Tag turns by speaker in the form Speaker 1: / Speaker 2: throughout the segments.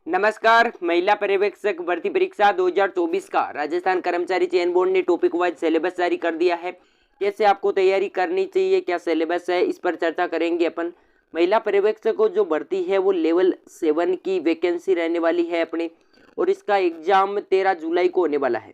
Speaker 1: नमस्कार। महिला पर्यवेक्षक भर्ती परीक्षा 2024 का राजस्थान कर्मचारी चयन बोर्ड ने टॉपिक वाइज सिलेबस जारी कर दिया है। कैसे आपको तैयारी करनी चाहिए, क्या सिलेबस है, इस पर चर्चा करेंगे अपन। महिला पर्यवेक्षक को जो भर्ती है वो लेवल 7 की वैकेंसी रहने वाली है अपने, और इसका एग्जाम 13 जुलाई को होने वाला है।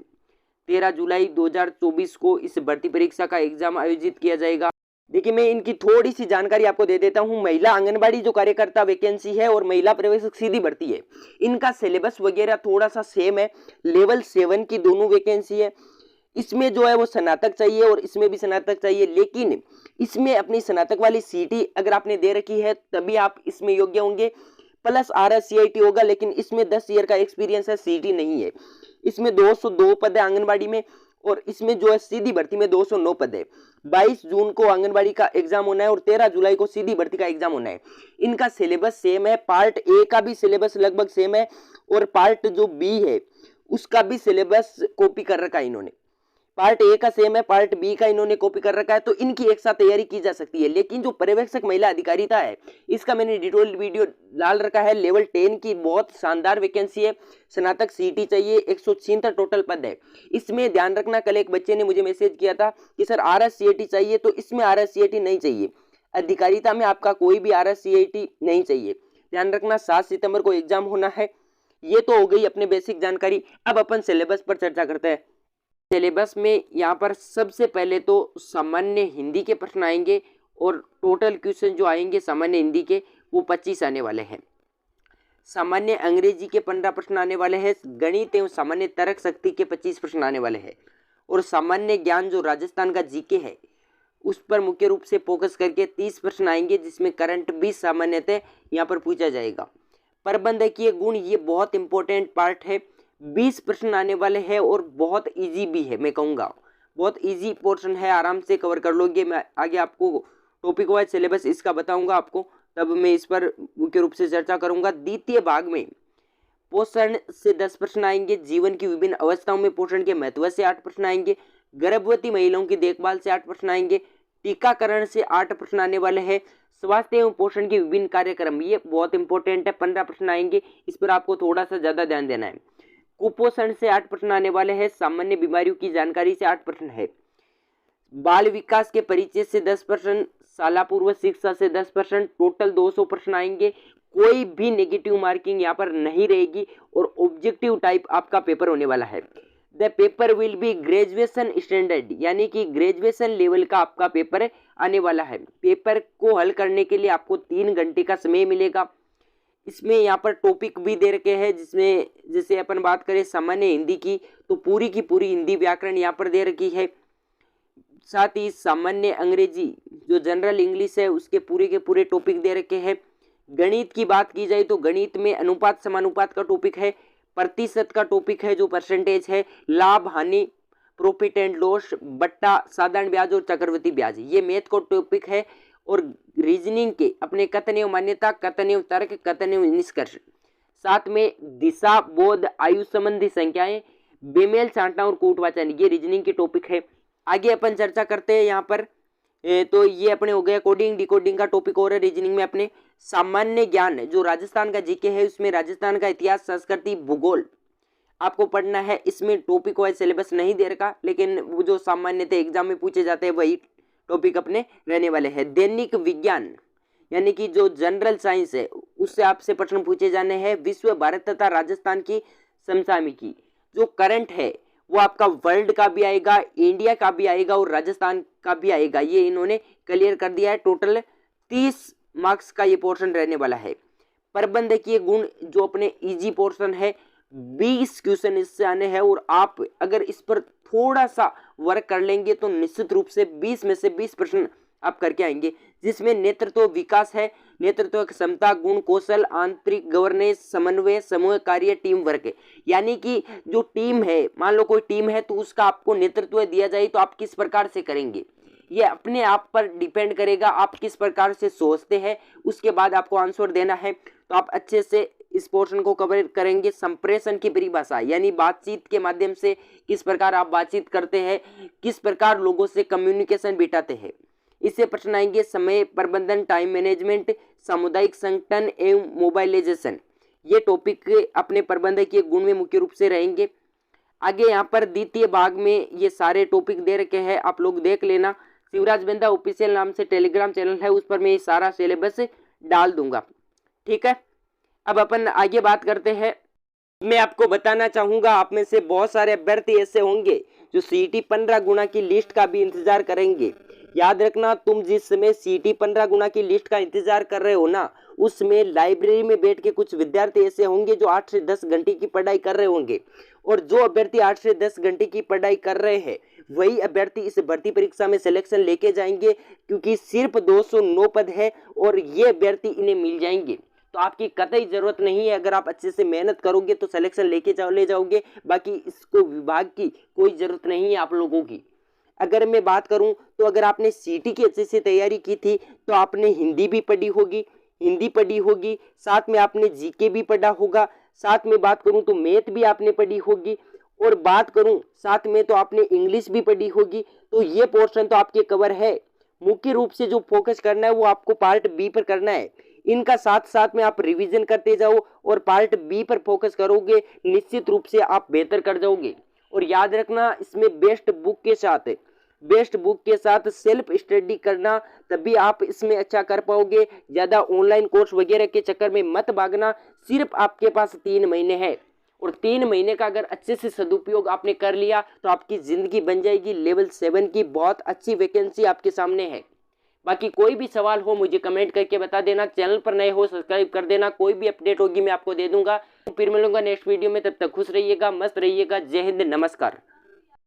Speaker 1: 13 जुलाई 2024 को इस भर्ती परीक्षा का एग्जाम आयोजित किया जाएगा। देखिए, मैं इनकी थोड़ी सी जानकारी आपको दे देता हूं। महिला आंगनबाड़ी जो कार्यकर्ता वैकेंसी है और महिला पर्यवेक्षक सीधी भर्ती है, इनका सिलेबस वगैरह थोड़ा सा सेम है। लेवल 7 की दोनों वैकेंसी है। इसमें जो है वो स्नातक चाहिए और इसमें भी स्नातक चाहिए, लेकिन इसमें अपनी स्नातक वाली सीटी अगर आपने दे रखी है तभी आप इसमें योग्य होंगे। प्लस RSCIT होगा, लेकिन इसमें 10 ईयर का एक्सपीरियंस है, सीटी नहीं है। इसमें 202 पद है आंगनबाड़ी में, और इसमें जो है सीधी भर्ती में 209 पद है। 22 जून को आंगनबाड़ी का एग्जाम होना है और 13 जुलाई को सीधी भर्ती का एग्जाम होना है। इनका सिलेबस सेम है। पार्ट ए का भी सिलेबस लगभग सेम है, और पार्ट जो बी है उसका भी सिलेबस कॉपी कर रखा है इन्होंने। पार्ट ए का सेम है, पार्ट बी का इन्होंने कॉपी कर रखा है, तो इनकी एक साथ तैयारी की जा सकती है। लेकिन जो पर्यवेक्षक महिला अधिकारिता है, इसका मैंने डिटेल वीडियो डाल रखा है। लेवल 10 की बहुत शानदार वैकेंसी है। स्नातक सीटी चाहिए, 176 टोटल पद है। इसमें ध्यान रखना, कल एक बच्चे ने मुझे मैसेज किया था कि सर RSCIT चाहिए, तो इसमें RSCIT नहीं चाहिए। अधिकारिता में आपका कोई भी RSCIT नहीं चाहिए। ध्यान रखना, 7 सितंबर को एग्जाम होना है। ये तो हो गई अपने बेसिक जानकारी। अब अपन सिलेबस पर चर्चा करते हैं। सिलेबस में यहाँ पर सबसे पहले तो सामान्य हिंदी के प्रश्न आएंगे, और टोटल क्वेश्चन जो आएंगे सामान्य हिंदी के वो 25 आने वाले हैं। सामान्य अंग्रेजी के 15 प्रश्न आने वाले हैं। गणित एवं सामान्य तर्क शक्ति के 25 प्रश्न आने वाले हैं। और सामान्य ज्ञान जो राजस्थान का जीके है उस पर मुख्य रूप से फोकस करके 30 प्रश्न आएंगे, जिसमें करंट 20 सामान्यतः यहाँ पर पूछा जाएगा। प्रबंधकीय गुण ये बहुत इंपॉर्टेंट पार्ट है। 20 प्रश्न आने वाले हैं और बहुत इजी भी है, मैं कहूँगा बहुत इजी पोर्शन है, आराम से कवर कर लोगे। मैं आगे आपको टॉपिक वाइज सिलेबस इसका बताऊंगा आपको, तब मैं इस पर मुख्य रूप से चर्चा करूंगा। द्वितीय भाग में पोषण से 10 प्रश्न आएंगे। जीवन की विभिन्न अवस्थाओं में पोषण के महत्व से 8 प्रश्न आएंगे। गर्भवती महिलाओं की देखभाल से 8 प्रश्न आएंगे। टीकाकरण से 8 प्रश्न आने वाले हैं। स्वास्थ्य एवं पोषण के विभिन्न कार्यक्रम, ये बहुत इंपॉर्टेंट है, 15 प्रश्न आएंगे। इस पर आपको थोड़ा सा ज्यादा ध्यान देना है। कुपोषण से 8 प्रश्न आने वाले हैं। सामान्य बीमारियों की जानकारी से 8 प्रश्न है। बाल विकास के परिचय से 10 प्रश्न, शाला पूर्व शिक्षा से 10 प्रश्न, टोटल 200 प्रश्न आएंगे। कोई भी नेगेटिव मार्किंग यहाँ पर नहीं रहेगी, और ऑब्जेक्टिव टाइप आपका पेपर होने वाला है। The paper will be graduation standard, यानी कि ग्रेजुएशन लेवल का आपका पेपर आने वाला है। पेपर को हल करने के लिए आपको 3 घंटे का समय मिलेगा। इसमें यहाँ पर टॉपिक भी दे रखे हैं, जिसमें जैसे अपन बात करें सामान्य हिंदी की, तो पूरी की पूरी हिंदी व्याकरण यहाँ पर दे रखी है। साथ ही सामान्य अंग्रेजी जो जनरल इंग्लिश है उसके पूरे के पूरे टॉपिक दे रखे हैं। गणित की बात की जाए तो गणित में अनुपात समानुपात का टॉपिक है, प्रतिशत का टॉपिक है जो परसेंटेज है, लाभ हानि प्रॉफिट एंड लॉस, बट्टा, साधारण ब्याज और चक्रवृद्धि ब्याज, ये मैथ का टॉपिक है। और रीजनिंग के अपने कथन एवं मान्यता, कथन एवं तर्क, कथन एवं निष्कर्ष, साथ में दिशा बोध, आयु संबंधी संख्याएं, बेमेल छांटना और कूटवाचन, ये रीजनिंग के टॉपिक है। आगे अपन चर्चा करते हैं यहाँ पर। तो ये अपने हो गया कोडिंग डिकोडिंग का टॉपिक। और रीजनिंग में अपने सामान्य ज्ञान जो राजस्थान का जीके है उसमें राजस्थान का इतिहास, संस्कृति, भूगोल आपको पढ़ना है। इसमें टॉपिक वाइज सिलेबस नहीं दे रखा, लेकिन वो जो सामान्यतः एग्जाम में पूछे जाते हैं वही टॉपिक अपने रहने वाले हैं। दैनिक विज्ञान यानी कि जो जनरल साइंस है उससे आपसे प्रश्न पूछे जाने हैं। विश्व, भारत तथा राजस्थान की समसामयिकी, जो करंट है वो आपका वर्ल्ड का भी आएगा, इंडिया का भी आएगा और राजस्थान का भी आएगा। ये इन्होंने क्लियर कर दिया है। टोटल 30 मार्क्स का ये पोर्शन रहने वाला है। प्रबंधकीय गुण जो अपने इजी पोर्शन है, 20 क्वेश्चन इससे आने हैं, और आप अगर इस पर थोड़ा सा वर्क कर लेंगे तो निश्चित रूप से 20 में से 20 प्रश्न आप करके आएंगे। जिसमें नेतृत्व विकास है, नेतृत्व क्षमता, गुण, कौशल, आंतरिक गवर्नेंस, समन्वय, समूह कार्य, टीम वर्क है। यानी कि जो टीम है, मान लो कोई टीम है तो उसका आपको नेतृत्व दिया जाए तो आप किस प्रकार से करेंगे, ये अपने आप पर डिपेंड करेगा। आप किस प्रकार से सोचते हैं उसके बाद आपको आंसर देना है, तो आप अच्छे से इस पोर्शन को कवर करेंगे। संप्रेषण की परिभाषा यानी बातचीत के माध्यम से किस प्रकार आप बातचीत करते हैं, किस प्रकार लोगों से कम्युनिकेशन बिठाते हैं, इससे प्रश्न आएंगे। समय प्रबंधन, टाइम मैनेजमेंट, सामुदायिक संगठन एवं मोबाइलाइजेशन, ये टॉपिक अपने प्रबंधकीय गुण में मुख्य रूप से रहेंगे। आगे यहाँ पर द्वितीय भाग में ये सारे टॉपिक दे रखे हैं, आप लोग देख लेना। शिवराज बिंदा ऑफिशियल नाम से टेलीग्राम चैनल है, उस पर मैं ये सारा सिलेबस डाल दूंगा। ठीक है, अब अपन आगे बात करते हैं। मैं आपको बताना चाहूंगा, आप में से बहुत सारे अभ्यर्थी ऐसे होंगे जो सीटी 15 गुना की लिस्ट का भी इंतजार करेंगे। याद रखना, तुम जिस समय सीटी 15 गुना की लिस्ट का इंतजार कर रहे हो ना, उसमें लाइब्रेरी में बैठ के कुछ विद्यार्थी ऐसे होंगे जो 8 से 10 घंटे की पढ़ाई कर रहे होंगे। और जो अभ्यर्थी 8 से 10 घंटे की पढ़ाई कर रहे हैं वही अभ्यर्थी इस भर्ती परीक्षा में सिलेक्शन लेके जाएंगे, क्योंकि सिर्फ 209 पद है और ये अभ्यर्थी इन्हें मिल जाएंगे। तो आपकी कतई जरूरत नहीं है, अगर आप अच्छे से मेहनत करोगे तो सिलेक्शन लेके ले जाओगे। बाकी इसको विभाग की कोई जरूरत नहीं है आप लोगों की। अगर मैं बात करूं तो अगर आपने सीटी की अच्छे से तैयारी की थी तो आपने हिंदी भी पढ़ी होगी, साथ में आपने जीके भी पढ़ा होगा, साथ में बात करूं तो मैथ भी आपने पढ़ी होगी, और बात करूं साथ में तो आपने इंग्लिश भी पढ़ी होगी। तो ये पोर्शन तो आपके कवर है। मुख्य रूप से जो फोकस करना है वो आपको पार्ट बी पर करना है। इनका साथ साथ में आप रिवीजन करते जाओ और पार्ट बी पर फोकस करोगे, निश्चित रूप से आप बेहतर कर जाओगे। और याद रखना, इसमें बेस्ट बुक के साथ सेल्फ स्टडी करना, तभी आप इसमें अच्छा कर पाओगे। ज़्यादा ऑनलाइन कोर्स वगैरह के चक्कर में मत भागना। सिर्फ आपके पास 3 महीने है, और 3 महीने का अगर अच्छे से सदुपयोग आपने कर लिया तो आपकी ज़िंदगी बन जाएगी। लेवल 7 की बहुत अच्छी वैकेंसी आपके सामने है। बाकी कोई भी सवाल हो मुझे कमेंट करके बता देना। चैनल पर नए हो सब्सक्राइब कर देना, कोई भी अपडेट होगी मैं आपको दे दूंगा। फिर मिलूंगा नेक्स्ट वीडियो में, तब तक खुश रहिएगा, मस्त रहिएगा। जय हिंद, नमस्कार।